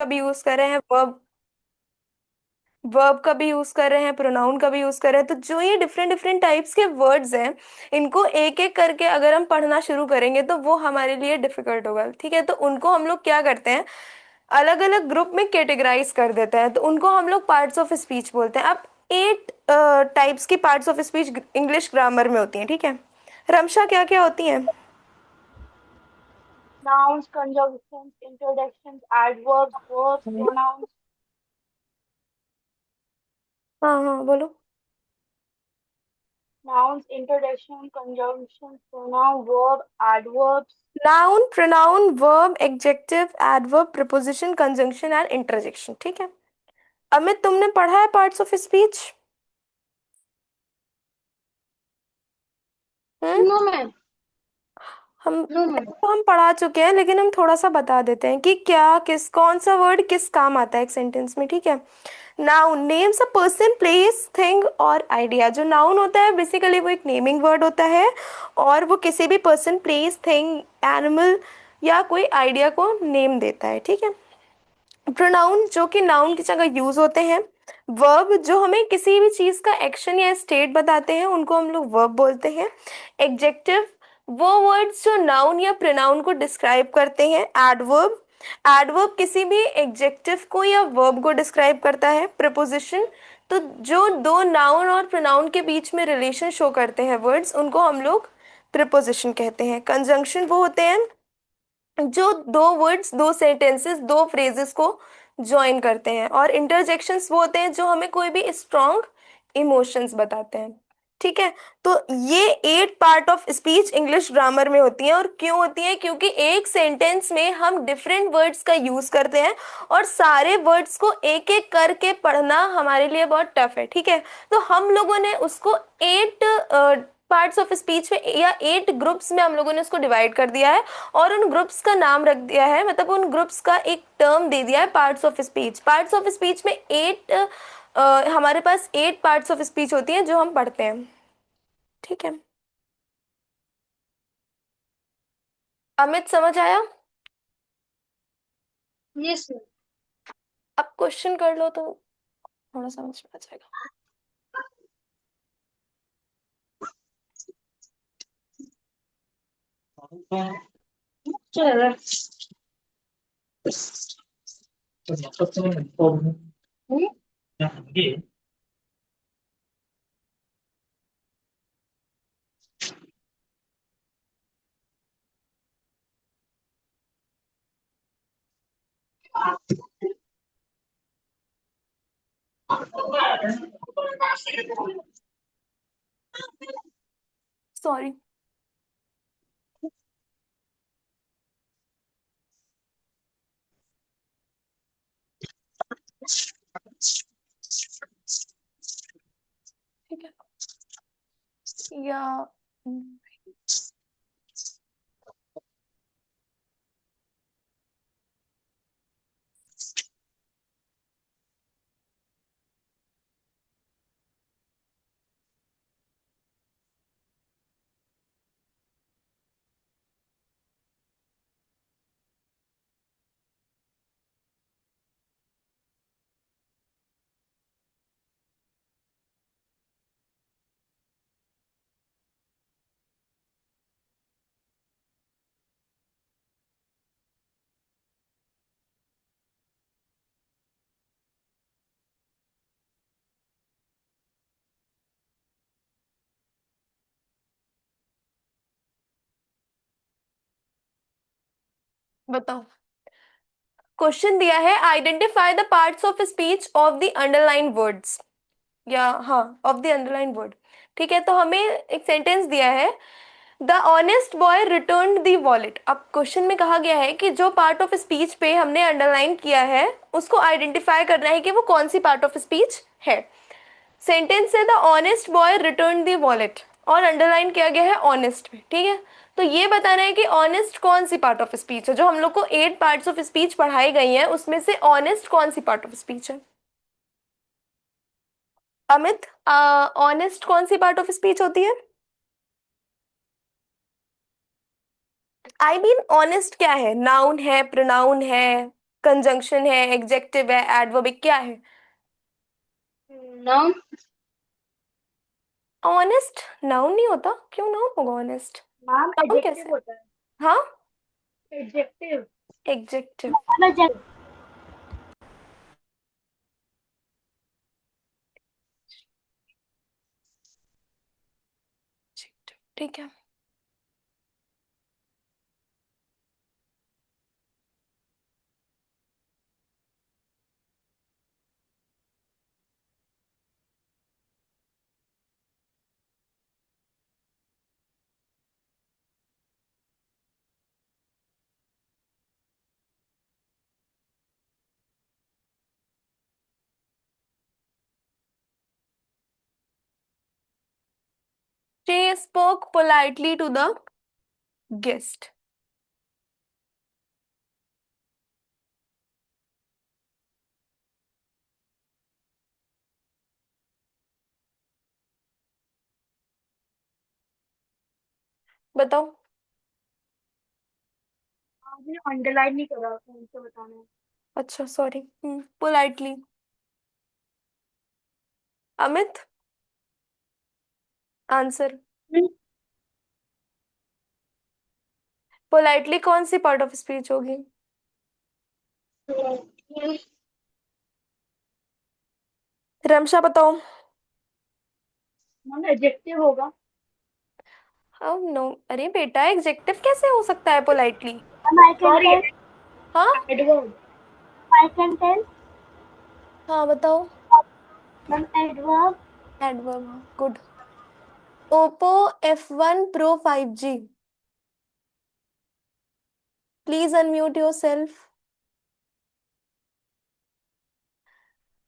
भी यूज कर रहे हैं, वर्ब वर्ब का भी यूज कर रहे हैं, प्रोनाउन का भी यूज कर रहे हैं। तो जो ये डिफरेंट डिफरेंट टाइप्स के वर्ड्स हैं, इनको एक एक करके अगर हम पढ़ना शुरू करेंगे तो वो हमारे लिए डिफिकल्ट होगा। ठीक है, तो उनको हम लोग क्या करते हैं, अलग अलग ग्रुप में कैटेगराइज कर देते हैं। तो उनको हम लोग पार्ट्स ऑफ स्पीच बोलते हैं। अब 8 टाइप्स की parts of speech English grammar में होती हैं। ठीक है, रमशा क्या क्या होती हैं? Nouns, conjunctions, interjections, adverbs, verbs, pronouns. हाँ हाँ बोलो। Nouns, interjection, conjunction, pronoun, verb, adverbs. Noun, pronoun, verb, adjective, adverb, preposition, conjunction and interjection. ठीक है, अमित तुमने पढ़ा है parts of speech? Hmm. No, ma'am. हम No, ma'am. तो हम पढ़ा चुके हैं, लेकिन हम थोड़ा सा बता देते हैं कि क्या किस कौन सा वर्ड किस काम आता है एक सेंटेंस में। ठीक है, नाउन नेम्स अ पर्सन, प्लेस, थिंग और आइडिया। जो नाउन होता है बेसिकली वो एक नेमिंग वर्ड होता है, और वो किसी भी पर्सन, प्लेस, थिंग, एनिमल या कोई आइडिया को नेम देता है। ठीक है, प्रोनाउन जो कि नाउन की जगह यूज होते हैं। वर्ब जो हमें किसी भी चीज का एक्शन या स्टेट बताते हैं, उनको हम लोग वर्ब बोलते हैं। एडजेक्टिव वो वर्ड्स जो नाउन या प्रोनाउन को डिस्क्राइब करते हैं। एडवर्ब एडवर्ब किसी भी एडजेक्टिव को या वर्ब को डिस्क्राइब करता है। प्रपोजिशन तो जो दो नाउन और प्रोनाउन के बीच में रिलेशन शो करते हैं वर्ड्स, उनको हम लोग प्रिपोजिशन कहते हैं। कंजंक्शन वो होते हैं जो दो वर्ड्स, दो सेंटेंसेस, दो फ्रेजेस को ज्वाइन करते हैं। और इंटरजेक्शंस वो होते हैं जो हमें कोई भी स्ट्रॉन्ग इमोशंस बताते हैं। ठीक है, तो ये 8 part of speech English grammar में होती हैं। और क्यों होती हैं? क्योंकि एक सेंटेंस में हम डिफरेंट वर्ड्स का यूज करते हैं, और सारे वर्ड्स को एक एक करके पढ़ना हमारे लिए बहुत टफ है। ठीक है, तो हम लोगों ने उसको 8 पार्ट्स ऑफ स्पीच में या 8 ग्रुप्स में हम लोगों ने उसको डिवाइड कर दिया है, और उन ग्रुप्स का नाम रख दिया है, मतलब उन ग्रुप्स का एक टर्म दे दिया है parts of speech. Parts of speech में 8 हमारे पास 8 पार्ट्स ऑफ स्पीच होती हैं जो हम पढ़ते हैं। ठीक है, अमित समझ आया? Yes, ma'am. अब क्वेश्चन कर लो तो थोड़ा समझ में आ जाएगा। चलो. Hmm? सॉरी। ठीक है, या बताओ, क्वेश्चन दिया है identify the parts of speech of the underline words, या हाँ, ऑफ द अंडरलाइन वर्ड। ठीक है, तो हमें एक सेंटेंस दिया है, the honest boy return the wallet. अब क्वेश्चन में कहा गया है कि जो पार्ट ऑफ स्पीच पे हमने अंडरलाइन किया है उसको आइडेंटिफाई करना है कि वो कौन सी पार्ट ऑफ स्पीच है। सेंटेंस है the honest boy return the wallet, और अंडरलाइन किया गया है ऑनेस्ट में। ठीक है, तो ये बताना है कि ऑनेस्ट कौन सी पार्ट ऑफ स्पीच है। जो हम लोग को 8 पार्ट्स ऑफ स्पीच पढ़ाई गई हैं उसमें से ऑनेस्ट कौन सी पार्ट ऑफ स्पीच है? अमित, ऑनेस्ट कौन सी पार्ट ऑफ स्पीच होती है? आई मीन ऑनेस्ट क्या है? नाउन है, प्रोनाउन है, कंजंक्शन है, एग्जेक्टिव है, एडवर्ब है, क्या है? नाउन। ऑनेस्ट नाउन नहीं होता, क्यों नाउन होगा ऑनेस्ट? मैम नाउन कैसे एडजेक्टिव है? होता है। हाँ, एडजेक्टिव। एग्जेक्टिव। ठीक है। She spoke politely to the guest. बताओ। आपने अंडरलाइन नहीं करा, कौन सा बताना है? अच्छा सॉरी। पोलाइटली। अमित, आंसर। हम्म, पोलाइटली कौन सी पार्ट ऑफ स्पीच होगी? रमशा बताओ। मैम एडजेक्टिव होगा। हाँ नो, अरे बेटा एग्जेक्टिव कैसे हो सकता है politely? Ma'am I can sorry. Tell. हाँ। एडवर्ब। I can tell. हाँ बताओ। Ma'am adverb. एडवर्ब, हाँ good. Oppo F1 Pro 5G, please unmute yourself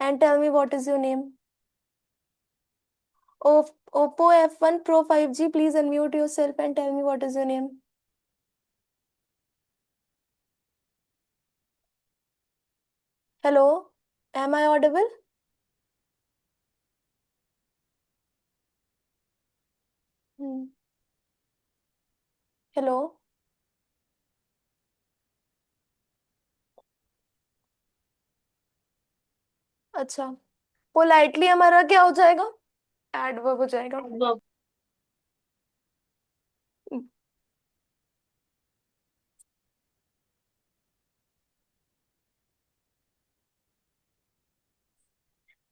and tell me what is your name. Oppo F1 Pro 5G, please unmute yourself and tell me what is your name. Hello, am I audible? Hmm. Hello. अच्छा, politely हमारा क्या हो जाएगा? Adverb हो जाएगा। Adverb. हम्म,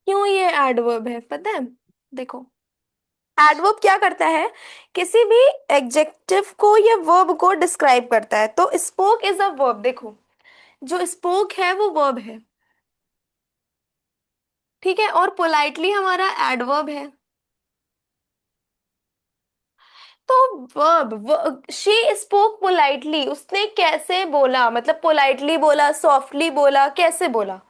क्यों ये adverb है पता है? देखो, एडवर्ब क्या करता है? किसी भी एडजेक्टिव को या वर्ब को डिस्क्राइब करता है। तो स्पोक इज अ वर्ब, देखो जो स्पोक है वो वर्ब है, ठीक है, और पोलाइटली हमारा एडवर्ब है। तो वर्ब, शी स्पोक पोलाइटली, उसने कैसे बोला, मतलब पोलाइटली बोला, सॉफ्टली बोला, कैसे बोला?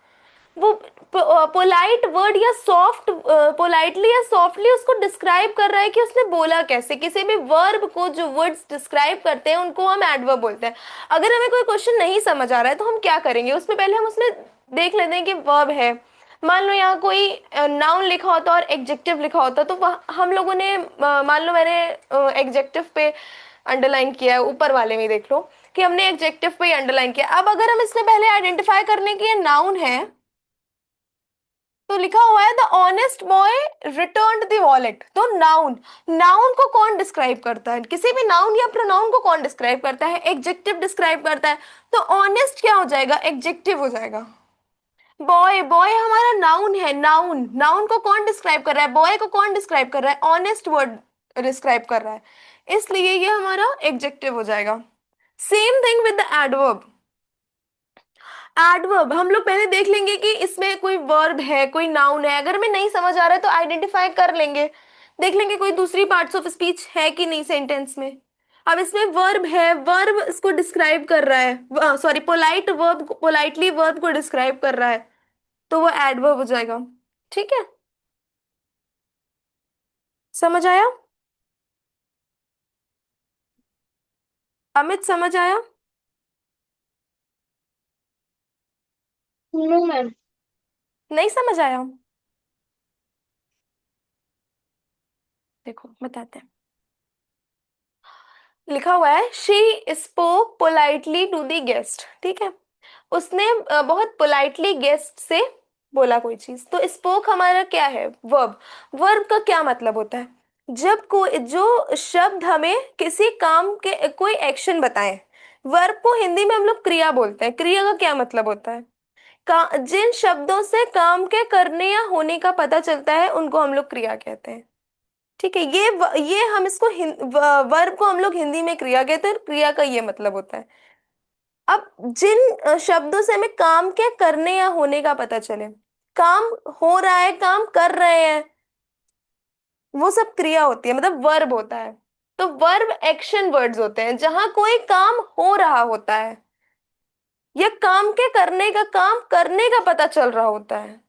वो पोलाइट वर्ड या सॉफ्ट, पोलाइटली या सॉफ्टली उसको डिस्क्राइब कर रहा है कि उसने बोला कैसे। किसी भी वर्ब को जो वर्ड्स डिस्क्राइब करते हैं उनको हम एडवर्ब बोलते हैं। अगर हमें कोई क्वेश्चन नहीं समझ आ रहा है तो हम क्या करेंगे, उसमें पहले हम उसमें देख लेते हैं कि वर्ब है। मान लो यहाँ कोई नाउन लिखा होता और एग्जेक्टिव लिखा होता तो हम लोगों ने मान लो मैंने एग्जेक्टिव पे अंडरलाइन किया है, ऊपर वाले में देख लो कि हमने एग्जेक्टिव पे ही अंडरलाइन किया। अब अगर हम इसमें पहले आइडेंटिफाई करने की ये नाउन है तो लिखा हुआ है the honest boy returned the wallet. तो नाउन, नाउन को कौन डिस्क्राइब करता है? किसी भी नाउन या प्रोनाउन को कौन डिस्क्राइब करता है? एग्जेक्टिव डिस्क्राइब करता है। तो ऑनेस्ट क्या हो जाएगा? एग्जेक्टिव हो जाएगा। बॉय, बॉय हमारा नाउन है। नाउन, नाउन को कौन डिस्क्राइब कर रहा है? बॉय को कौन डिस्क्राइब कर रहा है? ऑनेस्ट वर्ड डिस्क्राइब कर रहा है, इसलिए ये हमारा एग्जेक्टिव हो जाएगा। Same thing with the adverb. Adverb हम लोग पहले देख लेंगे कि इसमें कोई वर्ब है, कोई नाउन है। अगर हमें नहीं समझ आ रहा है तो आइडेंटिफाई कर लेंगे, देख लेंगे कोई दूसरी पार्ट्स ऑफ स्पीच है कि नहीं सेंटेंस में। अब इसमें वर्ब है, वर्ब इसको डिस्क्राइब कर रहा है, sorry polite verb, politely verb को डिस्क्राइब कर रहा है, तो वो एडवर्ब हो जाएगा। ठीक है, समझ आया? अमित समझ आया? No ma'am. नहीं समझ आया? देखो बताते हैं। लिखा हुआ है she spoke politely to the guest, ठीक है। उसने बहुत पोलाइटली गेस्ट से बोला कोई चीज। तो स्पोक हमारा क्या है? वर्ब। वर्ब का क्या मतलब होता है? जब कोई जो शब्द हमें किसी काम के कोई एक्शन बताए। वर्ब को हिंदी में हम लोग क्रिया बोलते हैं। क्रिया का क्या मतलब होता है? जिन शब्दों से काम के करने या होने का पता चलता है उनको हम लोग क्रिया कहते हैं। ठीक है, ये हम इसको वर्ब को हम लोग हिंदी में क्रिया कहते हैं। क्रिया का ये मतलब होता है। अब जिन शब्दों से हमें काम के करने या होने का पता चले, काम हो रहा है, काम कर रहे हैं, वो सब क्रिया होती है, मतलब वर्ब होता है। तो वर्ब एक्शन वर्ड्स होते हैं जहां कोई काम हो रहा होता है या काम करने का पता चल रहा होता है।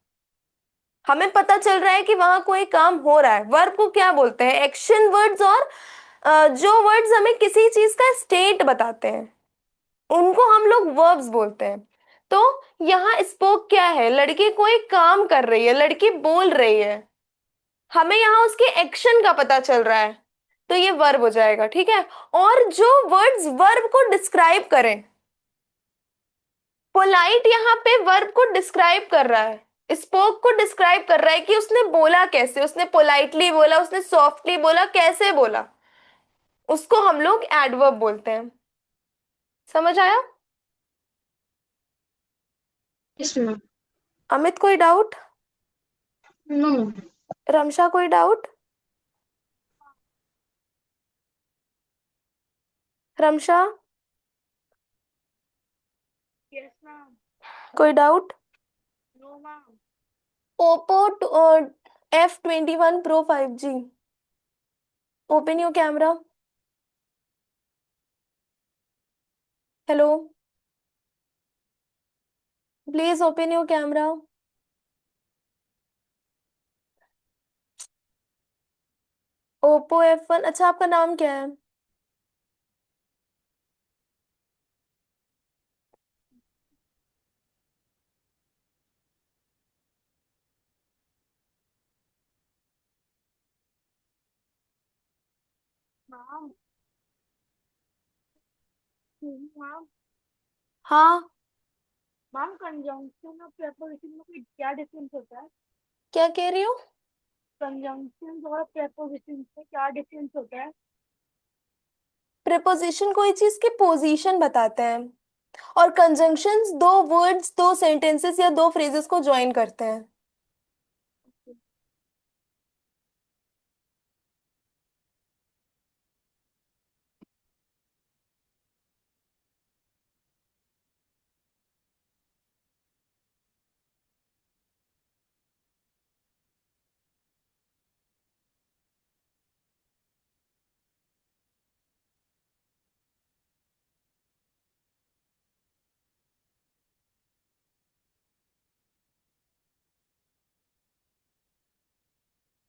हमें पता चल रहा है कि वहां कोई काम हो रहा है। वर्ब को क्या बोलते हैं? Action words. और जो वर्ड्स हमें किसी चीज का स्टेट बताते हैं उनको हम लोग वर्ब्स बोलते हैं। तो यहाँ स्पोक क्या है? लड़की कोई काम कर रही है, लड़की बोल रही है, हमें यहाँ उसके एक्शन का पता चल रहा है, तो ये वर्ब हो जाएगा। ठीक है। और जो वर्ड्स वर्ब को डिस्क्राइब करें, पोलाइट यहाँ पे वर्ब को डिस्क्राइब कर रहा है, स्पोक को डिस्क्राइब कर रहा है कि उसने बोला कैसे, उसने पोलाइटली बोला, उसने सॉफ्टली बोला, कैसे बोला, उसको हम लोग एडवर्ब बोलते हैं। समझ आया? इसमें अमित कोई डाउट? नो। रमशा कोई डाउट? Ramsha yes ma'am. कोई doubt? No ma'am. Oppo F21 Pro 5G। Open your camera. Hello, please open your camera. Oppo F1। अच्छा, आपका नाम क्या है? मैम। मैम। हाँ, मैम कंजंक्शन और प्रेपोजिशन में कोई क्या डिफरेंस होता है? क्या कह रही हो? कंजंक्शन और प्रेपोजिशन में क्या डिफरेंस होता है? प्रीपोजिशन कोई चीज की पोजीशन बताते हैं, और कंजंक्शंस दो वर्ड्स, दो सेंटेंसेस या दो फ्रेजेस को ज्वाइन करते हैं।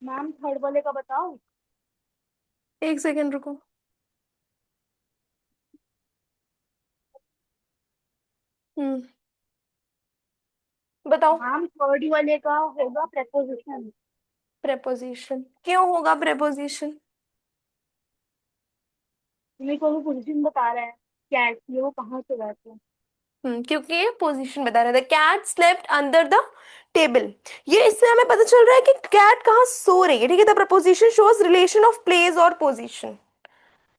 मैम थर्ड वाले का बताओ। एक सेकेंड रुको। हम्म, बताओ। मैम थर्ड वाले का होगा प्रेपोजिशन। प्रेपोजिशन क्यों होगा प्रेपोजिशन? तुम्हें कोई पोजिशन बता रहा है क्या है वो कहाँ से रहते हैं। क्योंकि ये पोजीशन बता रहा था, cat slept under the table. ये इससे हमें पता चल रहा है कि कैट कहाँ सो रही है। ठीक है, the preposition shows relation of place और पोजीशन।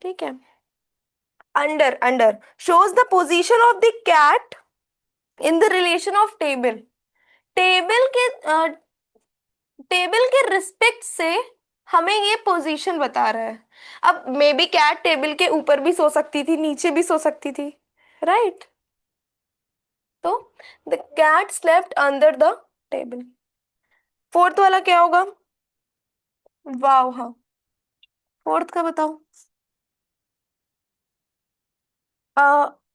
ठीक है। Under, under shows the position of the cat in the relation of table। Table के टेबल के रिस्पेक्ट से हमें ये पोजीशन बता रहा है। अब मे बी कैट टेबल के ऊपर भी सो सकती थी, नीचे भी सो सकती थी, राइट? तो the cat slept under the table. Fourth वाला क्या होगा? वाव, हाँ। फोर्थ का बताओ। अ,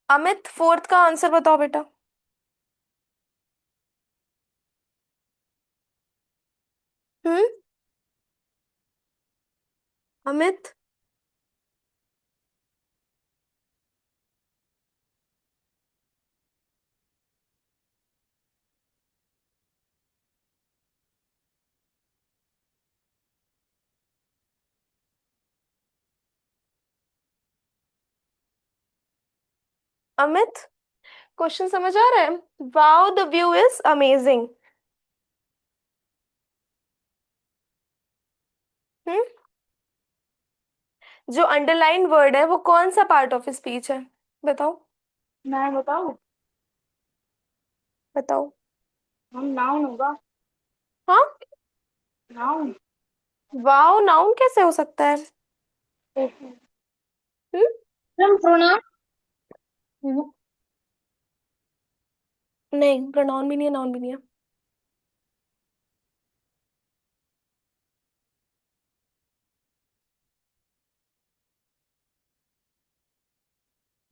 अमित, फोर्थ का आंसर बताओ बेटा। हम्म, अमित। अमित, क्वेश्चन समझ आ रहा है? Wow the view is amazing. Hmm. जो अंडरलाइन वर्ड है वो कौन सा पार्ट ऑफ स्पीच है? बताओ। मैं बताऊँ? बताओ। हम नाउन होगा। हाँ। नाउन। वाओ नाउन कैसे हो सकता है? हम्म। Ma'am pronoun. नहीं, प्रोनाउन भी नहीं है, नाउन भी नहीं है।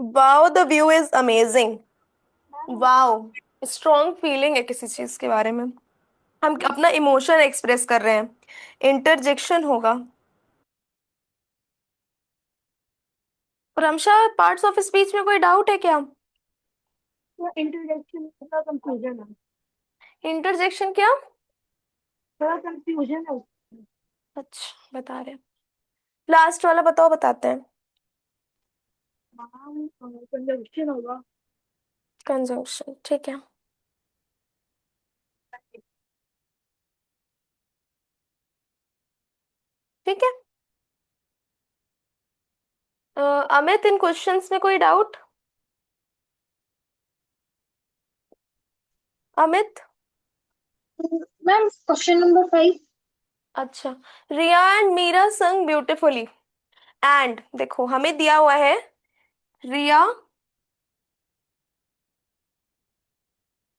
Wow the view is amazing. Ma'am बताओ। वाओ स्ट्रॉन्ग फीलिंग है किसी चीज के बारे में। हम अपना इमोशन एक्सप्रेस कर रहे हैं। इंटरजेक्शन होगा। प्रमशा, पार्ट्स ऑफ स्पीच में कोई डाउट है क्या? इंट्रोडक्शन में थोड़ा कंफ्यूजन है। इंटरजेक्शन क्या? थोड़ा कंफ्यूजन है। अच्छा बता रहे हैं। लास्ट वाला बताओ, बताते हैं। नाउन कंजंक्शन होगा। कंजंक्शन ठीक है। ठीक है। अमित, इन क्वेश्चंस में कोई doubt? Amit. Ma'am question number 5। अच्छा। रिया एंड मीरा संग ब्यूटिफुली। एंड देखो हमें दिया हुआ है रिया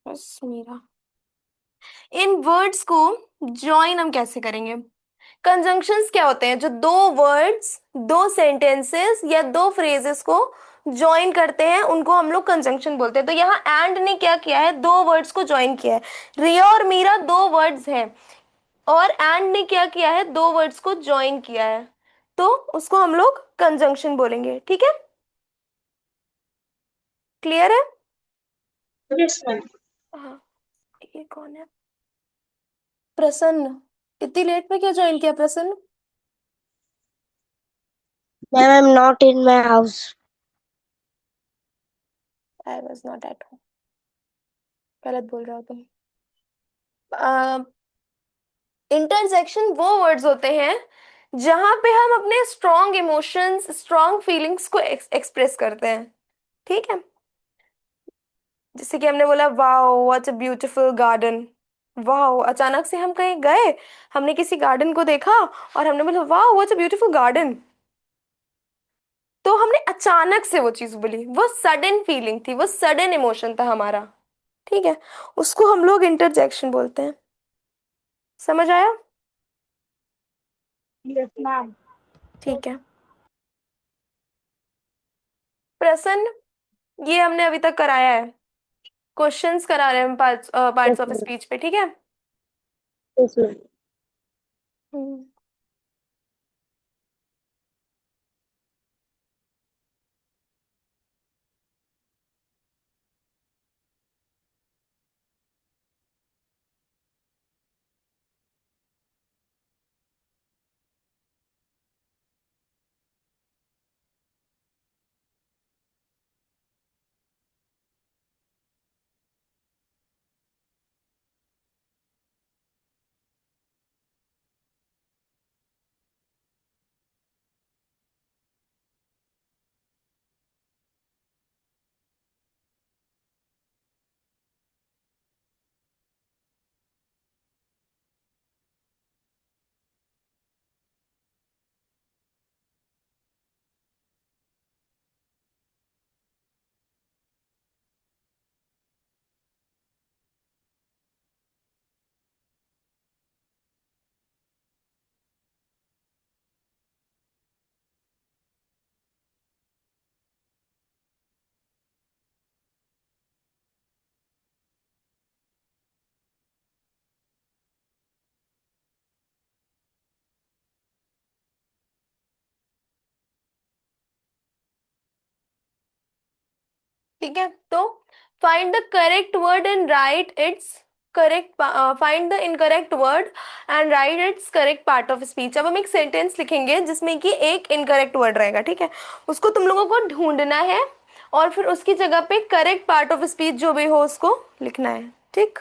बस मीरा। इन वर्ड्स को जॉइन हम कैसे करेंगे? कंजंक्शंस क्या होते हैं? जो दो वर्ड्स, दो सेंटेंसेस या दो फ्रेजेस को जॉइन करते हैं उनको हम लोग कंजंक्शन बोलते हैं। तो यहाँ एंड ने क्या किया है? दो वर्ड्स को जॉइन किया है। रिया और मीरा दो वर्ड्स हैं, और एंड ने क्या किया है? दो वर्ड्स को जॉइन किया है। तो उसको हम लोग कंजंक्शन बोलेंगे। ठीक है? क्लियर है? Yes ma'am. हाँ। ये कौन है? प्रसन्न। इतनी लेट में क्या ज्वाइन किया प्रसन्न? Ma'am I am not in my house. I was not at home. गलत बोल रहा हो तुम। इंटरजेक्शन वो वर्ड्स होते हैं जहां पे हम अपने स्ट्रॉन्ग इमोशंस, स्ट्रॉन्ग फीलिंग्स को एक्सप्रेस करते हैं। ठीक है? जैसे कि हमने बोला wow what a beautiful garden. Wow, अचानक से हम कहीं गए, हमने किसी गार्डन को देखा और हमने बोला wow what a beautiful garden. तो हमने अचानक से वो चीज बोली, वो सडन फीलिंग थी, वो सडन इमोशन था हमारा। ठीक है? उसको हम लोग इंटरजेक्शन बोलते हैं। समझ आया? Yes ma'am. ठीक है। प्रसन्न, ये हमने अभी तक कराया है। क्वेश्चंस करा रहे हैं हम parts yes parts of ma'am. Speech पे। ठीक है? Yes ma'am. हम्म। ठीक है, तो find the correct word and write its correct, find the incorrect word and write its correct part of speech. अब हम एक सेंटेंस लिखेंगे जिसमें कि एक इनकरेक्ट वर्ड रहेगा। ठीक है? उसको तुम लोगों को ढूंढना है और फिर उसकी जगह पे करेक्ट पार्ट ऑफ स्पीच जो भी हो उसको लिखना है, ठीक।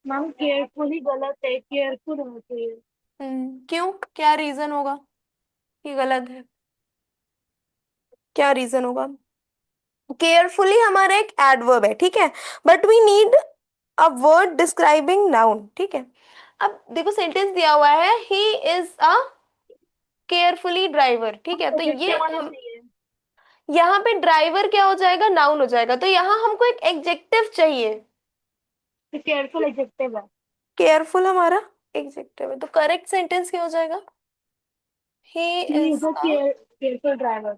मैम केयरफुली गलत है, केयरफुल होना चाहिए। क्यों, क्या रीजन होगा कि गलत है? क्या रीजन होगा? केयरफुली हमारा एक एडवर्ब है, ठीक है, but we need a word describing noun, ठीक है। अब देखो सेंटेंस दिया हुआ है, he is a carefully driver, ठीक है, तो ये एडजेक्टिव होना हम चाहिए। यहाँ पे ड्राइवर क्या हो जाएगा, नाउन हो जाएगा, तो यहाँ हमको एक एडजेक्टिव चाहिए। तो केयरफुल एडजेक्टिव है। केयरफुल हमारा एडजेक्टिव है, तो करेक्ट सेंटेंस क्या हो जाएगा? He he is is a a. Careful driver.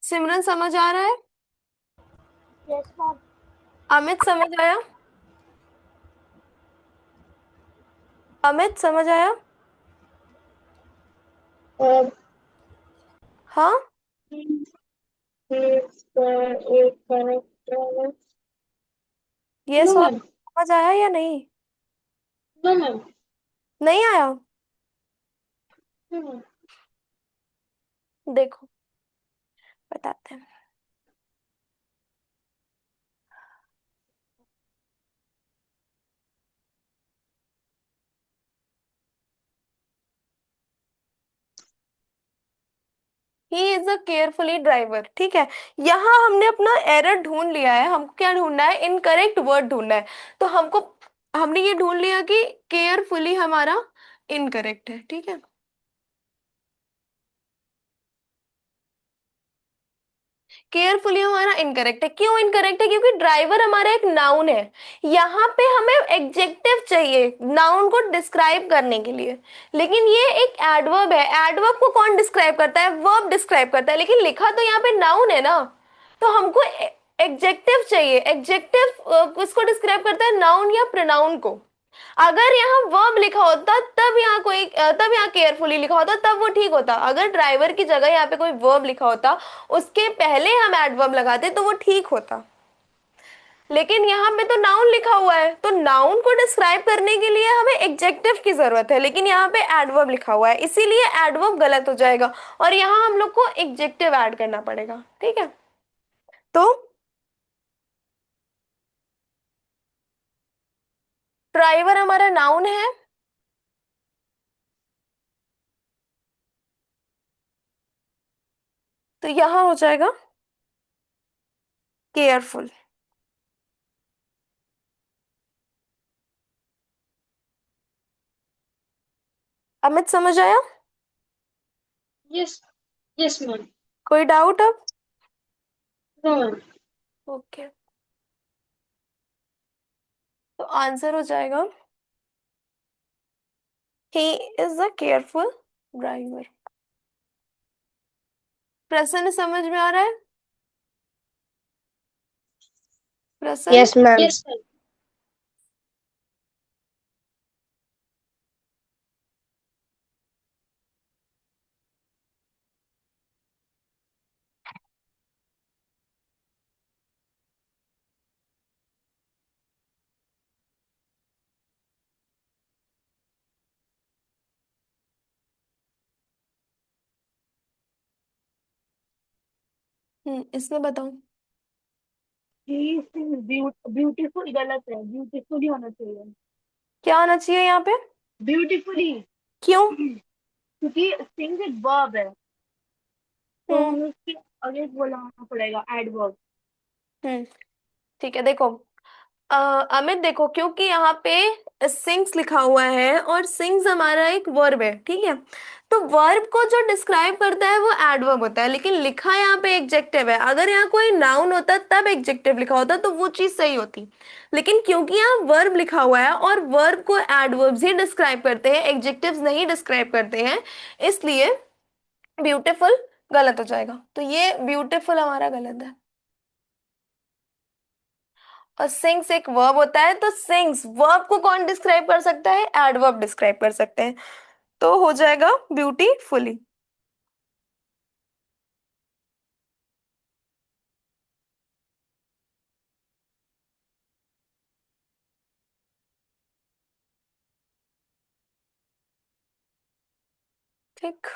Simran समझ आ रहा है? Yes ma'am. अमित समझ आया? अमित समझ आया? और हाँ। एक करेक्ट। ये नो सवाल मैम। समझ आया या नहीं? No ma'am. नहीं आया? No ma'am. देखो बताते हैं। He is a carefully driver, ठीक है। यहाँ हमने अपना एरर ढूंढ लिया है, हमको क्या ढूंढना है, इनकरेक्ट वर्ड ढूंढना है। तो हमको, हमने ये ढूंढ लिया कि केयरफुली हमारा इनकरेक्ट है, ठीक है। केयरफुली हमारा इनकरेक्ट है, क्यों इनकरेक्ट है? क्योंकि ड्राइवर हमारा एक नाउन है। यहाँ पे हमें एडजेक्टिव चाहिए नाउन को डिस्क्राइब करने के लिए, लेकिन ये एक एडवर्ब है। एडवर्ब को कौन डिस्क्राइब करता है? वर्ब डिस्क्राइब करता है, लेकिन लिखा तो यहाँ पे नाउन है ना। तो हमको एडजेक्टिव चाहिए। एडजेक्टिव किसको डिस्क्राइब करता है? नाउन या प्रोनाउन को। अगर यहाँ वर्ब लिखा होता तब यहाँ कोई तब यहाँ केयरफुली लिखा होता तब वो ठीक होता। अगर ड्राइवर की जगह यहाँ पे कोई वर्ब लिखा होता, उसके पहले हम एडवर्ब लगाते तो वो ठीक होता। लेकिन यहाँ पे तो नाउन लिखा हुआ है, तो नाउन को डिस्क्राइब करने के लिए हमें एडजेक्टिव की जरूरत है, लेकिन यहाँ पे एडवर्ब लिखा हुआ है, इसीलिए एडवर्ब गलत हो जाएगा। और यहाँ हम लोग को एडजेक्टिव ऐड करना पड़ेगा, ठीक है। तो ड्राइवर हमारा नाउन है, तो यहाँ हो जाएगा केयरफुल। अमित समझ आया? यस। Yes ma'am. कोई डाउट अब? No ma'am. ओके, तो आंसर हो जाएगा he is a careful driver. प्रश्न समझ में आ रहा है? प्रश्न। Yes ma'am. Yes ma'am. इसमें बताओ। ब्यूटीफुल गलत है, ब्यूटीफुल ही होना चाहिए। क्या आना चाहिए यहाँ पे? ब्यूटीफुली। क्यों? क्योंकि सिंग एक वर्ब है, तो हम्म। हमें उसके आगे बोलना पड़ेगा एडवर्ब। हम्म। ठीक है, देखो अमित, देखो क्योंकि यहाँ पे सिंग्स लिखा हुआ है और सिंग्स हमारा एक वर्ब है, ठीक है। तो वर्ब को जो डिस्क्राइब करता है वो एडवर्ब होता है, लेकिन लिखा यहाँ पे एडजेक्टिव है। अगर यहाँ कोई नाउन होता तब एडजेक्टिव लिखा होता तो वो चीज सही होती। लेकिन क्योंकि यहाँ वर्ब लिखा हुआ है और वर्ब को एडवर्ब्स ही डिस्क्राइब करते हैं, एडजेक्टिव्स नहीं डिस्क्राइब करते हैं, इसलिए ब्यूटीफुल गलत हो जाएगा। तो ये ब्यूटीफुल हमारा गलत है। और सिंग्स एक वर्ब होता है, तो सिंग्स वर्ब को कौन डिस्क्राइब कर सकता है? एडवर्ब डिस्क्राइब कर सकते हैं। तो हो जाएगा ब्यूटीफुली। ठीक।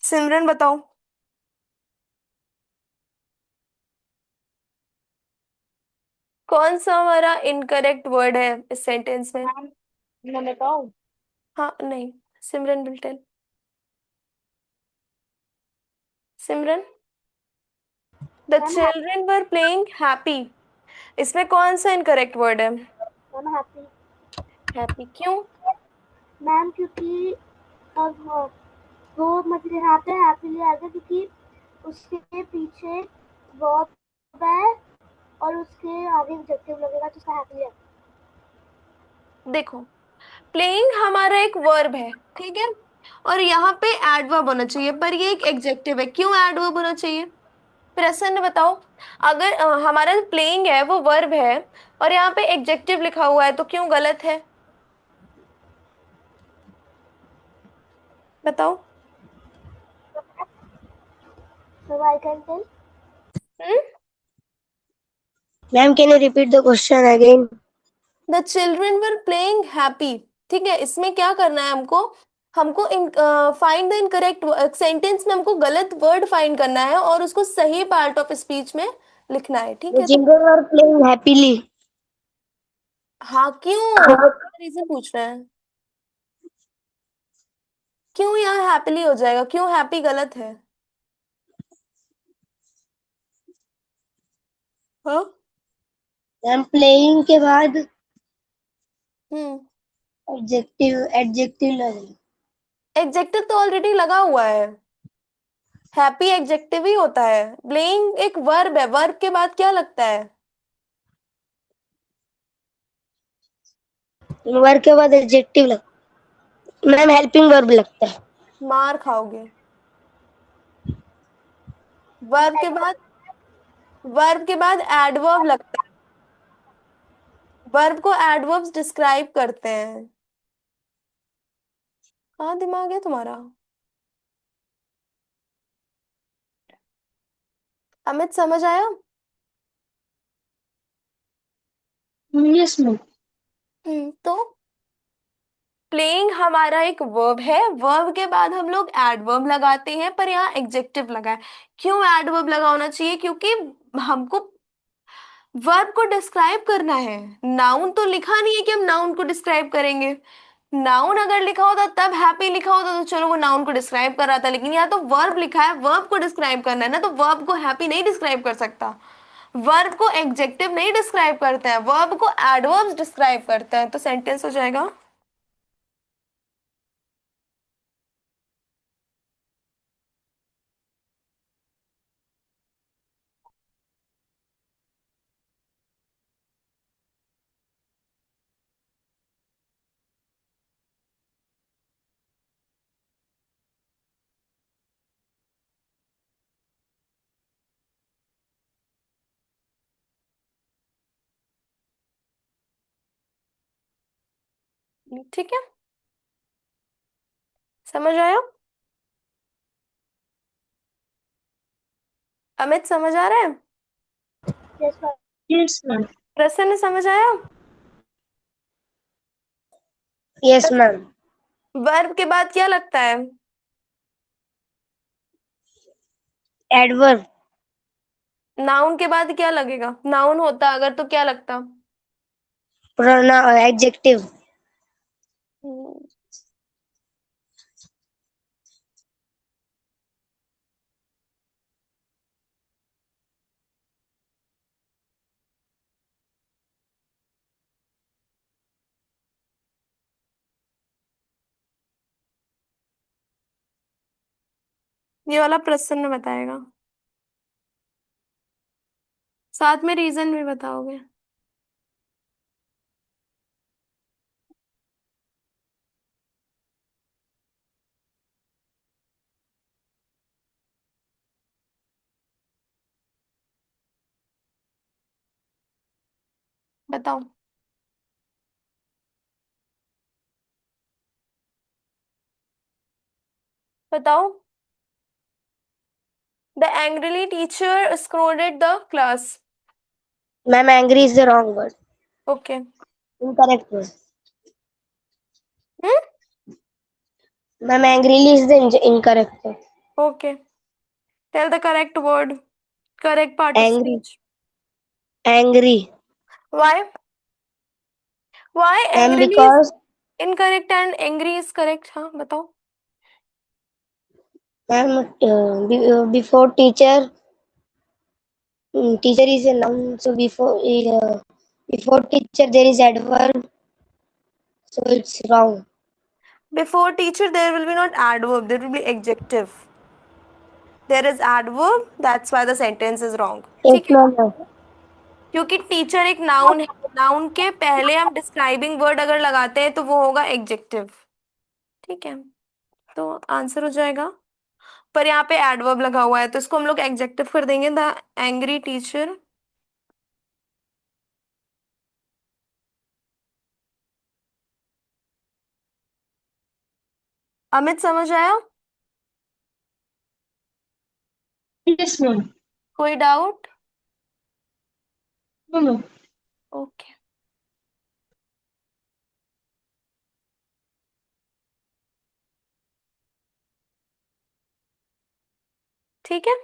सिमरन बताओ। कौन सा हमारा इनकरेक्ट वर्ड है इस सेंटेंस में? मैम मैं बताऊँ? हाँ नहीं, Simran will tell. Simran, the ma'am children were playing happy, इसमें कौन सा इनकरेक्ट वर्ड है? Ma'am happy. हैप्पी क्यों? मैम क्योंकि अब वो मतलब यहाँ पे हैप्पीली आ गया क्योंकि उसके पीछे वर्ब है और उसके आगे एडजेक्टिव लगेगा तो उसका हैप्पीली है। देखो, प्लेइंग हमारा एक वर्ब है, ठीक है, और यहाँ पे एडवर्ब होना चाहिए, पर ये एक एडजेक्टिव है। क्यों एडवर्ब होना चाहिए? प्रसन्न बताओ। अगर हमारा जो प्लेइंग है वो वर्ब है और यहाँ पे एडजेक्टिव लिखा हुआ है, तो क्यों गलत है? बताओ। So I can tell. Hmm. Ma'am, can you repeat the question again? The children were playing happy, ठीक है, इसमें क्या करना है हमको? हमको फाइंड द इनकरेक्ट सेंटेंस में हमको गलत वर्ड फाइंड करना है और उसको सही पार्ट ऑफ स्पीच में लिखना है, ठीक The है? तो children were playing happily. हाँ, क्यों, रीजन पूछ रहे हैं। क्यों यहाँ हैप्पीली हो जाएगा? क्यों हैप्पी गलत है? हाँ। मैम प्लेइंग के बाद हम्म। एडजेक्टिव लगेगा। एडजेक्टिव तो ऑलरेडी लगा हुआ है। हैप्पी एडजेक्टिव ही होता है। प्लेइंग एक वर्ब है, वर्ब के बाद क्या लगता है? वर्ब के बाद एडजेक्टिव लग मैम हेल्पिंग वर्ब लगता है। मार खाओगे। वर्ब के बाद, वर्ब के बाद एडवर्ब लगता है। वर्ब को एडवर्ब्स डिस्क्राइब करते हैं। कहाँ दिमाग है तुम्हारा? अमित, समझ आया? Yes ma'am. तो प्लेइंग हमारा एक वर्ब है, वर्ब के बाद हम लोग एडवर्ब लगाते हैं, पर यहाँ एडजेक्टिव लगा है। क्यों एडवर्ब लगा होना चाहिए? क्योंकि हमको वर्ब को डिस्क्राइब करना है। नाउन तो लिखा नहीं है कि हम नाउन को डिस्क्राइब करेंगे। नाउन अगर लिखा होता तब हैप्पी लिखा होता तो चलो वो नाउन को डिस्क्राइब कर रहा था, लेकिन यहाँ तो वर्ब लिखा है, वर्ब को डिस्क्राइब करना है ना, तो वर्ब को हैप्पी नहीं डिस्क्राइब कर सकता। वर्ब को एडजेक्टिव नहीं डिस्क्राइब करता है, वर्ब को एडवर्ब्स डिस्क्राइब करता है, तो सेंटेंस हो जाएगा। ठीक है, समझ आया? अमित, समझ आ रहा है? Yes ma'am. Yes ma'am. प्रसन्न, समझ आया? Yes ma'am. वर्ब के बाद क्या लगता है? एडवर्ब। नाउन के बाद क्या लगेगा? नाउन होता अगर तो क्या लगता? Pronoun adjective. हम्म, ये वाला प्रसन्न बताएगा, साथ में रीजन भी बताओगे। बताओ। बताओ। The angrily teacher scolded the class. Ma'am angry is the wrong word, okay. Incorrect word. Hmm. Ma'am angrily is the incorrect word. Okay, tell the correct word, correct part of angry, speech. Angry. Why? Why ma'am angrily is because, incorrect and angry is correct? हाँ बताओ। Ma'am before teacher, teacher is a noun, so before teacher there is adverb, so it's wrong. Before teacher there will be not adverb, there will be adjective. There is adverb, that's why the sentence is wrong. Yes, ठीक है, ma'am. क्योंकि teacher एक noun है, noun के पहले हम describing word अगर लगाते हैं तो वो होगा एडजेक्टिव। ठीक है, तो आंसर हो जाएगा, पर यहाँ पे एडवर्ब लगा हुआ है तो इसको हम लोग एडजेक्टिव कर देंगे, द एंग्री टीचर। अमित समझ आया? Yes, ma'am. कोई डाउट? No, no. ओके। ठीक है।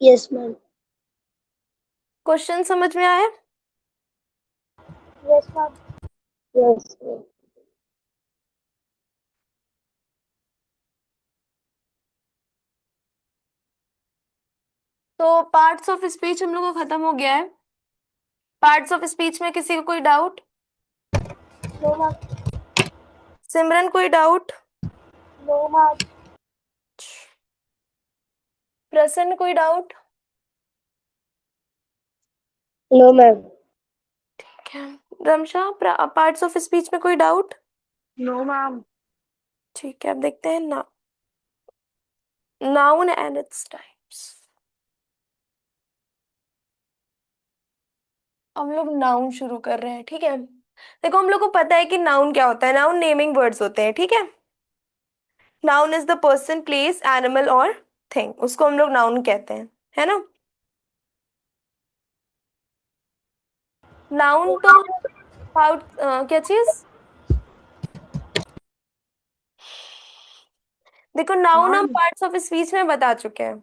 Yes, ma'am. क्वेश्चन समझ में आया? Yes, ma'am. Yes, ma'am. तो पार्ट्स ऑफ स्पीच हम लोग का खत्म हो गया है। पार्ट्स ऑफ स्पीच में किसी को कोई डाउट? No, ma'am. सिमरन कोई डाउट? No, ma'am. प्रसन्न कोई डाउट? No, ma'am. ठीक है। रमशा, पार्ट्स ऑफ स्पीच में कोई डाउट? No, ma'am. ठीक है, अब देखते हैं ना, नाउन एंड इट्स टाइप्स। हम लोग नाउन शुरू कर रहे हैं, ठीक है। देखो, हम लोग को पता है कि नाउन क्या होता है, नाउन नेमिंग वर्ड्स होते हैं, ठीक है। Noun is the person, place, animal और थिंग, उसको हम लोग नाउन कहते हैं, है ना। नाउन तो अबाउट क्या चीज? देखो, नाउन हम Ma'am. पार्ट्स ऑफ स्पीच में बता चुके हैं,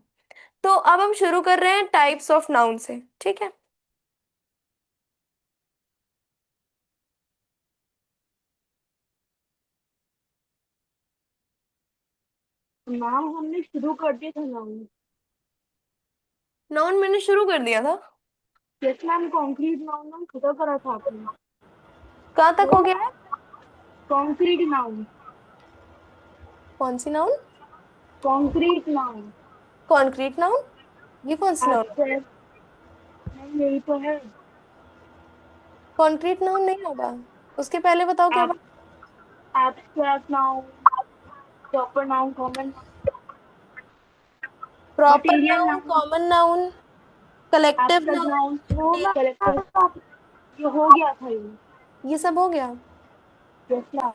तो अब हम शुरू कर रहे हैं टाइप्स ऑफ नाउन से, ठीक है। मैम हमने शुरू कर दिया था नाउन। नाउन मैंने शुरू कर दिया था। यस मैम, कॉन्क्रीट नाउन हम खत्म करा था आपने। कहाँ तक हो गया है? Concrete noun. कौन सी noun? Concrete noun. Concrete noun? ये कौन सी नाउन? एब्स्ट्रैक्ट। मैम यही तो है। कॉन्क्रीट नाउन नहीं होगा, उसके पहले बताओ क्या बात। Abstract noun, proper noun, common noun, proper material noun, noun, common noun, collective abstract noun, noun, वो मैं मटेरियल, कलेक्टिव, ये हो गया था ये। ये सब हो गया। Yes ma'am.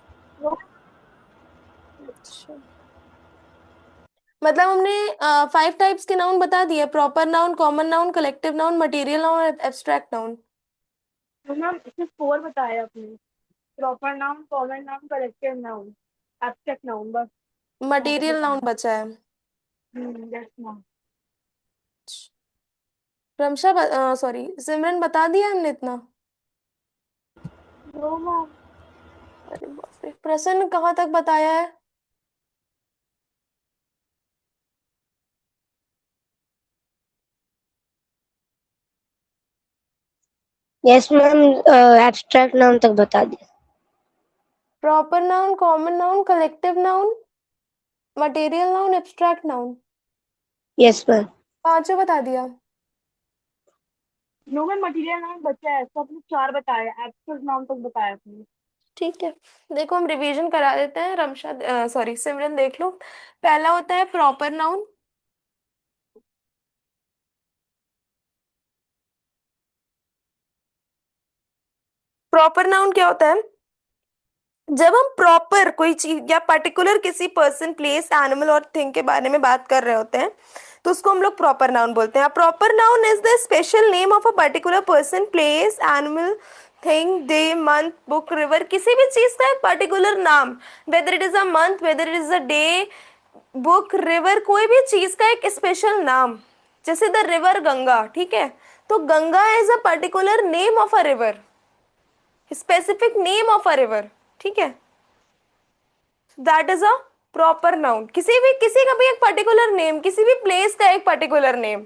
अच्छा, मतलब हमने 5 टाइप्स के नाउन बता दिए, proper noun, common noun, collective noun, material noun, abstract noun. तो मैम सिर्फ 4 बताया आपने। Proper noun, common noun, collective noun, abstract noun, बस। हाँ तो मटेरियल नाउन बताया। बचा है। Yes ma'am. Ramsha, sorry Simran, बता दिया हमने इतना? No ma'am. अरे बाप रे, प्रसन्न कहाँ तक बताया है? यस मैम, एब्स्ट्रैक्ट नाउन तक बता दिया। Proper noun, common noun, collective noun, material noun, abstract noun. Yes पर। पांचों बता दिया। नो में मटेरियल नाउन बचा है, तो आपने चार बताया, एब्स्ट्रैक्ट नाउन तक बताया आपने। ठीक है, देखो हम रिवीजन करा देते हैं। रमशा, सॉरी सिमरन, देख लो। पहला होता है प्रॉपर नाउन। प्रॉपर नाउन क्या होता है? जब हम प्रॉपर कोई चीज या पर्टिकुलर किसी पर्सन, प्लेस, एनिमल और थिंग के बारे में बात कर रहे होते हैं, तो उसको हम लोग प्रॉपर नाउन बोलते हैं। Proper noun is the special name of a particular person, place, animal, thing, day, month, book, river, किसी भी चीज का एक पर्टिकुलर नाम, whether it is a month, whether it is a day, book, river, कोई भी चीज का एक स्पेशल नाम। जैसे द रिवर गंगा, ठीक है, तो Ganga is a particular name of a river, specific name of a river, ठीक है, that is a proper noun. किसी का भी एक पर्टिकुलर नेम, किसी भी प्लेस का एक पर्टिकुलर नेम,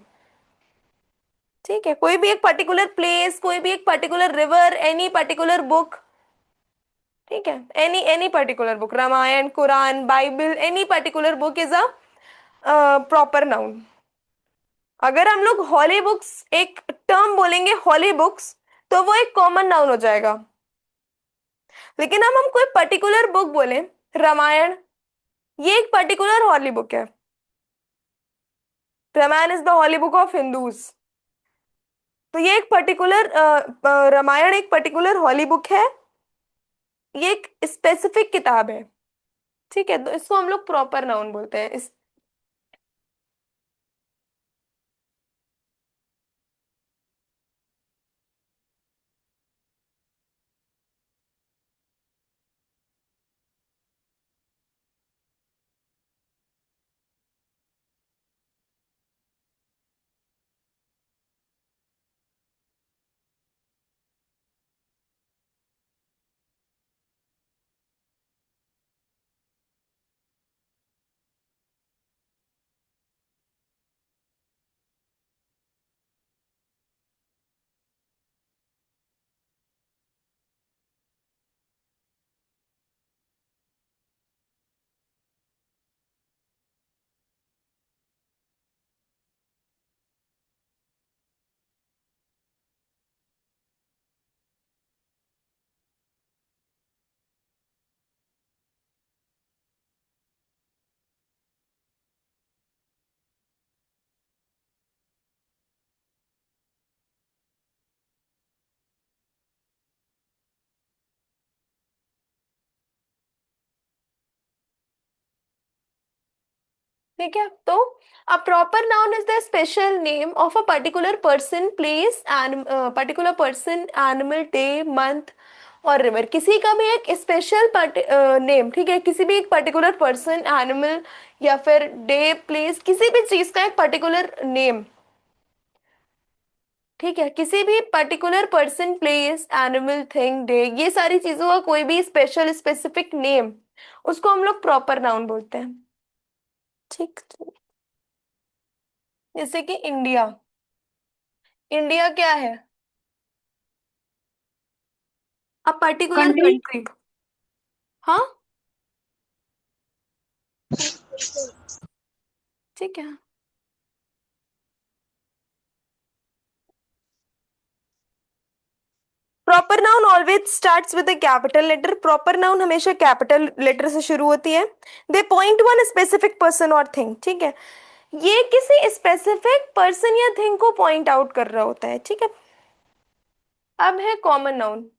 ठीक है, कोई भी एक पर्टिकुलर प्लेस, कोई भी एक particular river, any particular book, ठीक है, any any particular book, Ramayana, Quran, Bible, any particular book is a proper noun. अगर हम लोग हॉली बुक्स एक टर्म बोलेंगे, हॉली बुक्स, तो वो एक कॉमन नाउन हो जाएगा। लेकिन हम कोई पर्टिकुलर बुक बोले, रामायण, ये एक पर्टिकुलर हॉली बुक है, Ramayana is the holy book of Hindus, तो ये एक पर्टिकुलर, रामायण एक पर्टिकुलर हॉली बुक है, ये एक स्पेसिफिक किताब है, ठीक है, तो इसको हम लोग प्रॉपर नाउन बोलते हैं इस। ठीक है, तो अ proper noun is the special name of a particular person, place, particular person, animal, day, month और रिवर, किसी का भी एक स्पेशल नेम, ठीक है, किसी भी एक पर्टिकुलर पर्सन, एनिमल या फिर डे, प्लेस, किसी भी चीज का एक पर्टिकुलर नेम, ठीक है, किसी भी particular person, place, animal, thing, day, ये सारी चीजों का कोई भी स्पेशल स्पेसिफिक नेम, उसको हम लोग प्रॉपर नाउन बोलते हैं, ठीक। जैसे कि इंडिया, इंडिया क्या है? A particular country. कंट्री। हाँ, ठीक है। Proper noun always starts with a capital letter, proper noun हमेशा कैपिटल लेटर से शुरू होती है। They point one specific person और थिंग, ठीक है, ये किसी स्पेसिफिक पर्सन या थिंग को पॉइंट आउट कर रहा होता है, ठीक है। अब है common noun.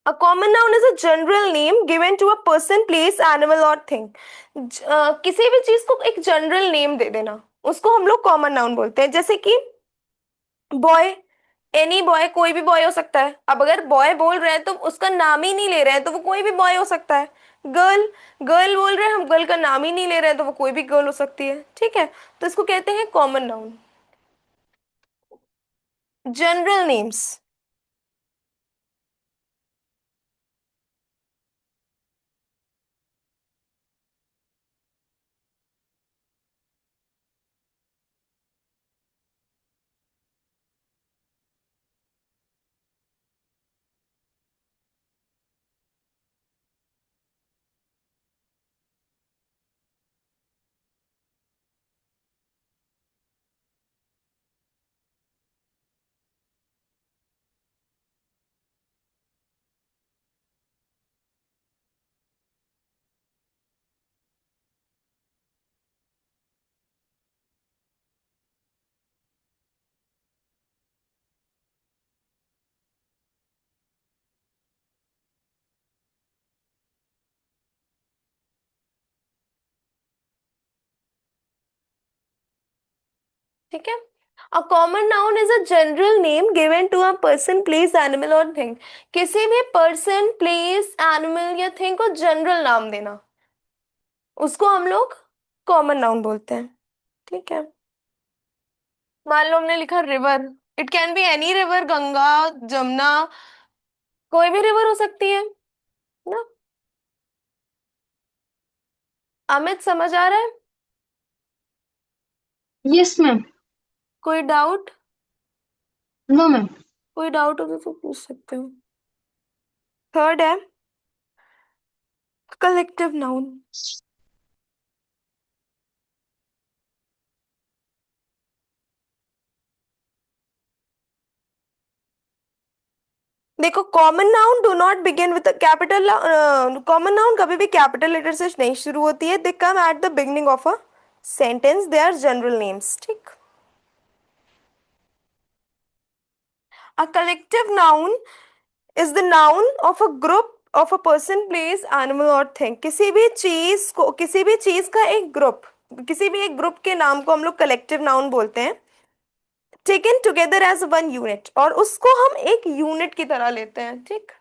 A common noun is a general name given to a person, place, animal or thing. किसी भी चीज को एक जनरल नेम दे देना, उसको हम लोग कॉमन नाउन बोलते हैं। जैसे कि बॉय, एनी बॉय, कोई भी बॉय हो सकता है। अब अगर बॉय बोल रहे हैं तो उसका नाम ही नहीं ले रहे हैं, तो वो कोई भी बॉय हो सकता है। गर्ल, गर्ल बोल रहे हैं, हम गर्ल का नाम ही नहीं ले रहे हैं, तो वो कोई भी गर्ल हो सकती है, ठीक है, तो इसको कहते हैं कॉमन नाउन, जनरल नेम्स। ठीक है। A common noun is a general name given to a person place animal और थिंग। किसी भी पर्सन प्लेस एनिमल या थिंग को जनरल नाम देना, उसको हम लोग कॉमन नाउन बोलते हैं। ठीक है। मान लो हमने लिखा river, it can be any river, Ganga, Jamuna, कोई भी रिवर हो सकती है ना। अमित समझ आ रहा है? Yes ma'am. कोई डाउट? No ma'am. कोई डाउट हो तो पूछ सकते हो। थर्ड है कलेक्टिव नाउन। देखो, common noun do not begin with capital. Common noun कभी भी कैपिटल लेटर से नहीं शुरू होती है। They come at the beginning of a sentence, they are general names. ठीक। A collective noun is the noun of a group of a person place animal और thing. किसी भी चीज को, किसी भी चीज का एक ग्रुप, किसी भी एक ग्रुप के नाम को हम लोग कलेक्टिव नाउन बोलते हैं, taken together as one unit, और उसको हम एक यूनिट की तरह लेते हैं। ठीक।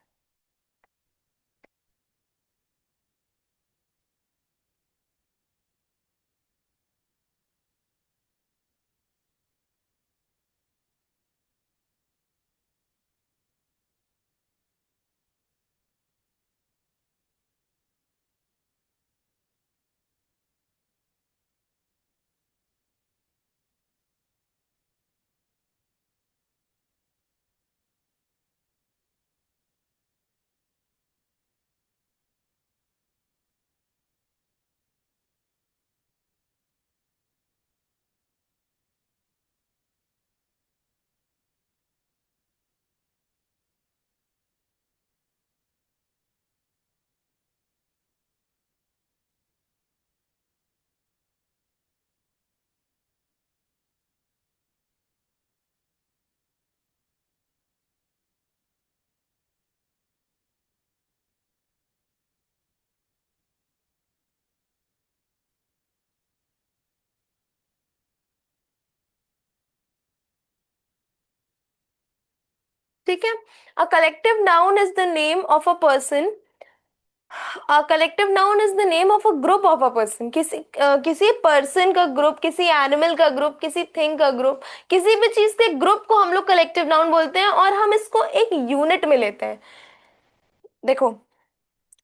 ठीक है। अ collective noun is the name of a person. Collective noun is the name of a group of a person. किसी पर्सन का ग्रुप, किसी एनिमल का ग्रुप, किसी थिंग का ग्रुप, किसी भी चीज के ग्रुप को हम लोग कलेक्टिव नाउन बोलते हैं, और हम इसको एक यूनिट में लेते हैं। देखो,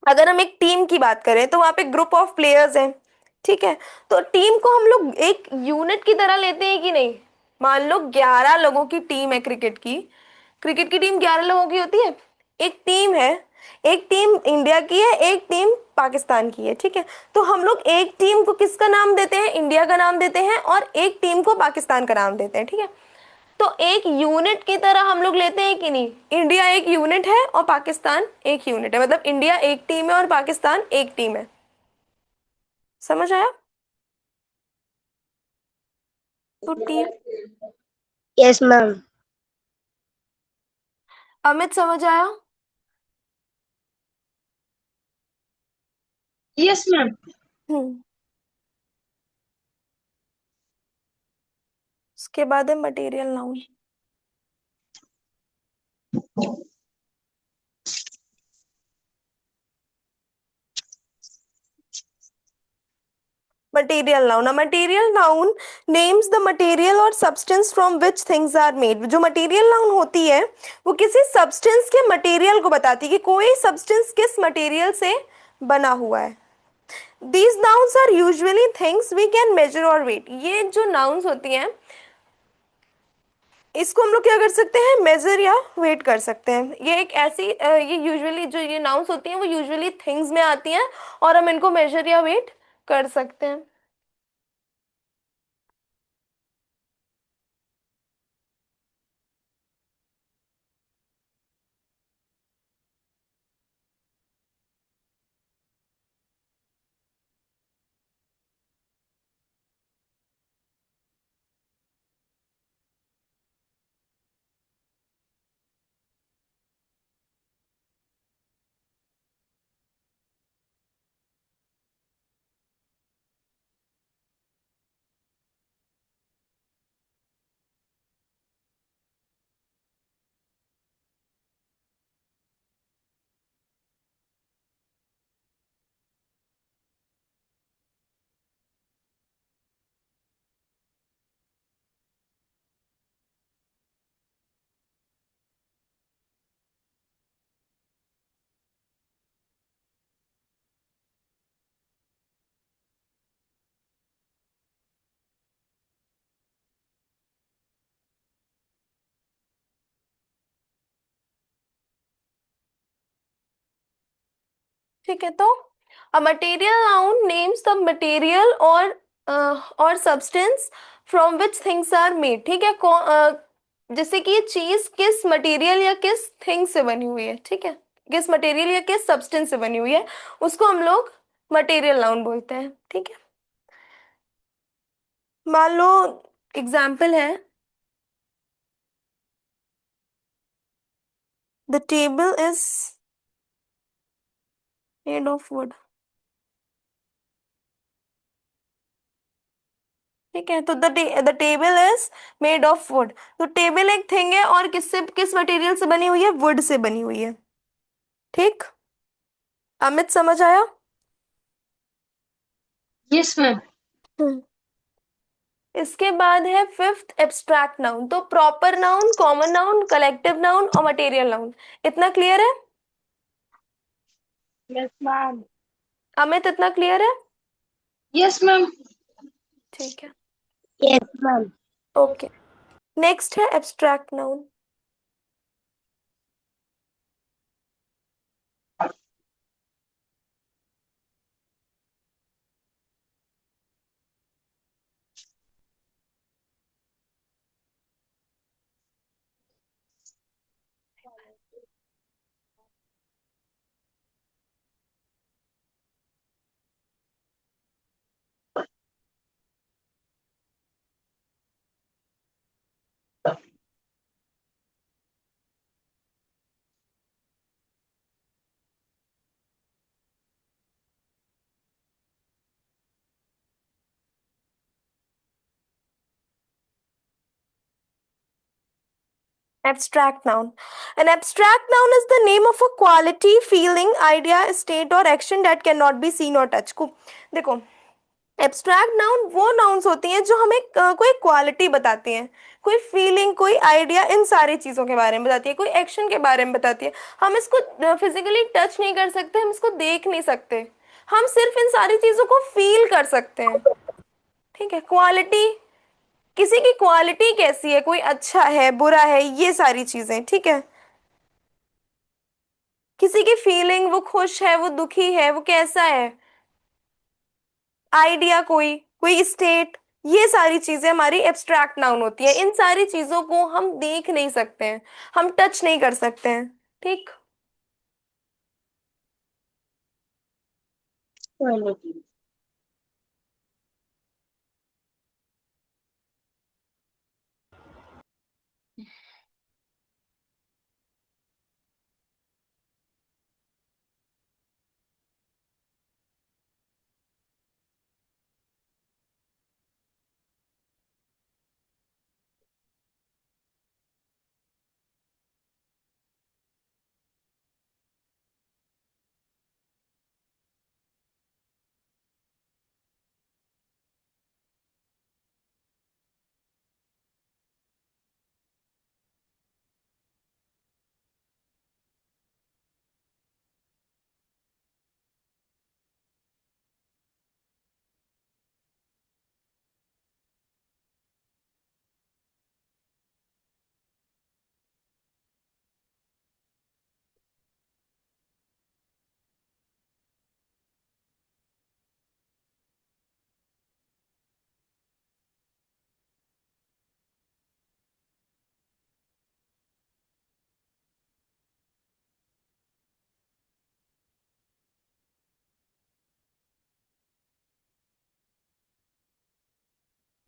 अगर हम एक टीम की बात करें तो वहां पे ग्रुप ऑफ प्लेयर्स हैं। ठीक है। तो टीम को हम लोग एक यूनिट की तरह लेते हैं कि नहीं? मान लो 11 लोगों की टीम है क्रिकेट की। क्रिकेट की टीम 11 लोगों की होती है। एक टीम है, एक टीम इंडिया की है, एक टीम पाकिस्तान की है। ठीक है। तो हम लोग एक टीम को किसका नाम देते हैं? इंडिया का नाम देते हैं, और एक टीम को पाकिस्तान का नाम देते हैं। ठीक है। तो एक यूनिट की तरह हम लोग लेते हैं कि नहीं? इंडिया एक यूनिट है और पाकिस्तान एक यूनिट है, मतलब इंडिया एक टीम है और पाकिस्तान एक टीम है। समझ आया? तो टीम। Yes, ma'am. अमित समझ आया? Yes ma'am. हम्म। उसके बाद है material noun. Material noun, a material noun names the material और substance from which things are made. जो मटेरियल नाउन होती है वो किसी सब्सटेंस के मटेरियल को बताती है कि कोई सब्सटेंस किस मटेरियल से बना हुआ है। These nouns are usually things we can measure और वेट। ये जो नाउन्स होती हैं, इसको हम लोग क्या कर सकते हैं? मेजर या वेट कर सकते हैं। ये एक ऐसी ये यूजुअली जो ये नाउन्स होती हैं वो यूजुअली थिंग्स में आती हैं, और हम इनको मेजर या वेट कर सकते हैं। ठीक है, तो a material noun names the material और substance from which things are made. ठीक है, जैसे कि ये चीज किस मटेरियल या किस थिंग से बनी हुई है, ठीक है, किस मटेरियल या किस सब्सटेंस से बनी हुई है, उसको हम लोग मटेरियल नाउन बोलते हैं। ठीक है, मान लो एग्जाम्पल है, the table is made of would. ठीक है, तो the table is made of would. तो टेबल एक थिंग है और किससे, किस मटेरियल से बनी हुई है, वुड से बनी हुई है। ठीक, अमित समझ आया? Yes, ma'am. हम्म। इसके बाद है फिफ्थ एब्स्ट्रैक्ट नाउन। तो proper noun, common noun, collective noun और मटेरियल नाउन, इतना क्लियर है? Yes, ma'am. अमित इतना क्लियर है? Yes, ma'am. ठीक है, Yes, ma'am. ओके। नेक्स्ट है abstract noun. Abstract noun. An abstract noun is the name of a quality, feeling, idea, state or action that cannot be seen or touched. देखो, abstract noun वो nouns होती हैं जो हमें कोई quality बताती हैं, कोई फीलिंग, कोई आइडिया, इन सारी चीज़ों के बारे में बताती है, कोई एक्शन के बारे में बताती है। हम इसको फिजिकली टच नहीं कर सकते, हम इसको देख नहीं सकते, हम सिर्फ इन सारी चीज़ों को फील कर सकते हैं। ठीक है, क्वालिटी, किसी की क्वालिटी कैसी है, कोई अच्छा है, बुरा है, ये सारी चीजें। ठीक है, किसी की फीलिंग, वो खुश है, वो दुखी है, वो कैसा है, आइडिया, कोई कोई स्टेट, ये सारी चीजें हमारी एब्स्ट्रैक्ट नाउन होती है। इन सारी चीजों को हम देख नहीं सकते हैं, हम टच नहीं कर सकते हैं। ठीक, Quality.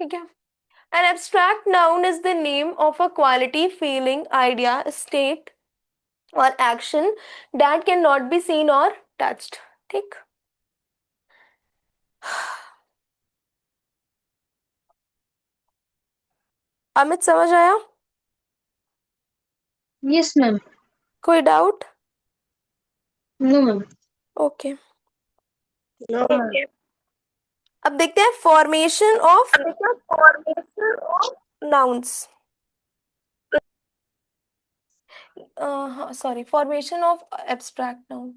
ठीक है। An abstract noun is the name of a quality, feeling, idea, state or action that cannot be seen or touched. ठीक, अमित समझ आया? Yes, ma'am. कोई doubt? No, ma'am. Okay, No, ma'am. अब देखते हैं फॉर्मेशन ऑफ नाउन्स। हाँ sorry, formation of abstract noun.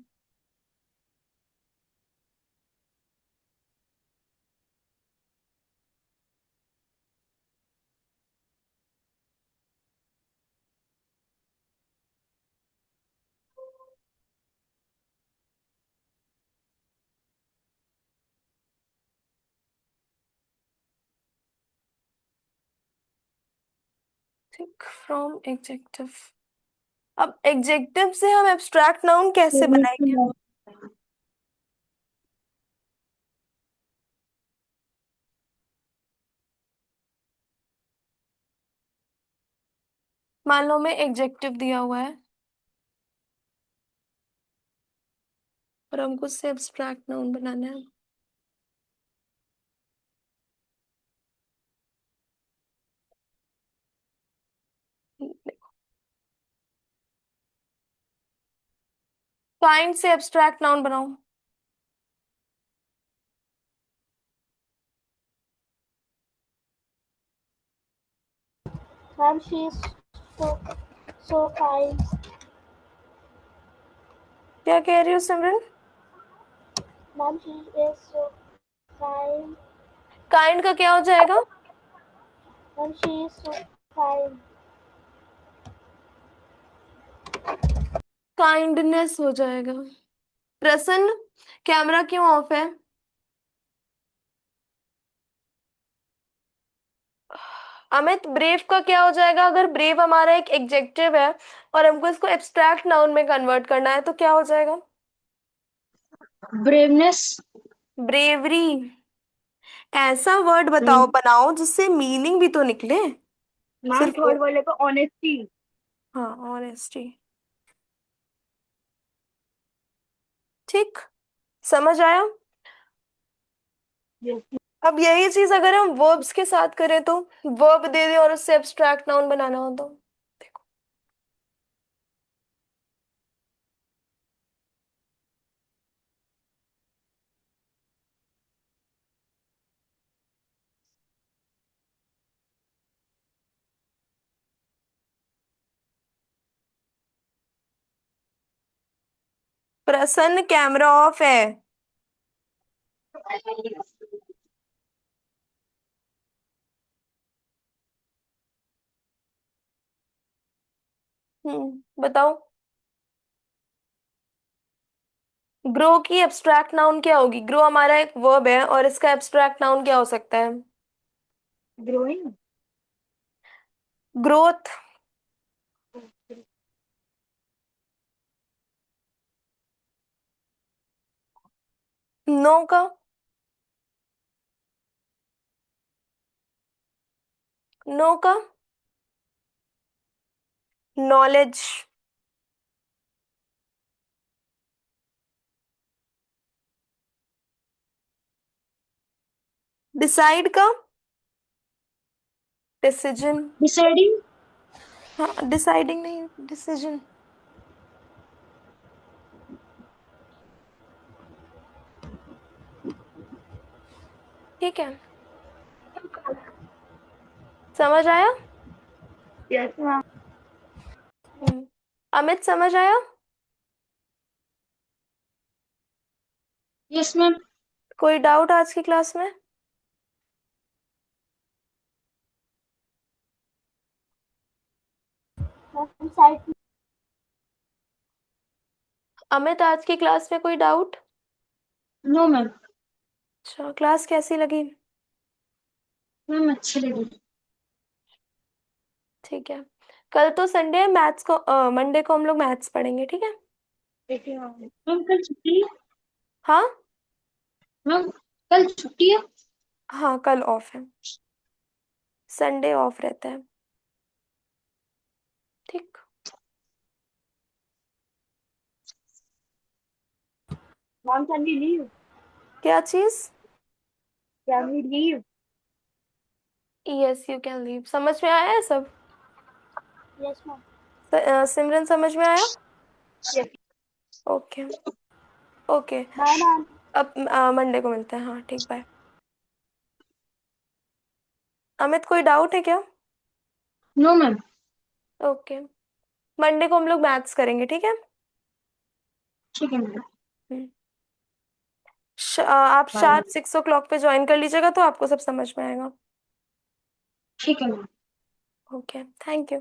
ठीक, from executive. अब एग्जेक्टिव से हम एब्स्ट्रैक्ट नाउन कैसे बनाएंगे? मान लो मैं एग्जेक्टिव दिया हुआ है और हमको उससे एब्स्ट्रैक्ट नाउन बनाना है। काइंड से एब्स्ट्रैक्ट नाउन बनाओ। Ma'am, she is so so kind. क्या कह रही हो सिमरन? Ma'am, she is so kind. Kind का क्या हो जाएगा? Ma'am, she is so kind. Kindness हो जाएगा। प्रसन्न, कैमरा क्यों ऑफ है? अमित, ब्रेव का क्या हो जाएगा? अगर ब्रेव हमारा एक एग्जेक्टिव है और हमको इसको एब्स्ट्रैक्ट नाउन में कन्वर्ट करना है तो क्या हो जाएगा? ब्रेवनेस। ब्रेवरी। ऐसा वर्ड बताओ, बनाओ जिससे मीनिंग भी तो निकले। मैम सिर्फ थर्ड वाले को ऑनेस्टी। हाँ, ऑनेस्टी। ठीक, समझ आया? यस। अब यही चीज अगर हम वर्ब्स के साथ करें तो वर्ब दे दे और उससे एब्स्ट्रैक्ट नाउन बनाना हो तो देखो। प्रसन्न, कैमरा ऑफ है। बताओ। ग्रो की एब्स्ट्रैक्ट नाउन क्या होगी? ग्रो हमारा एक वर्ब है और इसका एब्स्ट्रैक्ट नाउन क्या हो सकता है? ग्रोइंग। ग्रोथ। नो का? नो का? नॉलेज। डिसाइड का? डिसीजन। डिसाइडिंग। हाँ, डिसाइडिंग नहीं, डिसीजन। ठीक है, समझ आया? Yes ma'am. हम्म, अमित समझ आया? Yes ma'am. कोई डाउट आज की क्लास में? Ma'am, side अमित, आज की क्लास में कोई डाउट? No ma'am. अच्छा, क्लास कैसी लगी? मैम अच्छी लगी। ठीक है, कल तो संडे है, मैथ्स को मंडे को हम लोग मैथ्स पढ़ेंगे, ठीक है? ठीक है मैम। मैम कल छुट्टी है। हाँ। मैम कल छुट्टी है। हाँ, कल ऑफ है, संडे ऑफ रहता है। ठीक। Ma'am can we leave? क्या चीज? Can we leave? Yes, you can leave. समझ में आया है सब? yes ma'am. सिमरन, समझ में आया? Yes. Okay. Okay. Bye ma'am. अब मंडे को मिलते हैं। हाँ ठीक, बाय। अमित, कोई डाउट है क्या? No ma'am. ओके, मंडे को हम लोग मैथ्स करेंगे, ठीक है? ठीक है मैम। हम्म। आप बाय। शार्प 6 o'clock पे ज्वाइन कर लीजिएगा तो आपको सब समझ में आएगा। ठीक है मैम। Okay, thank you.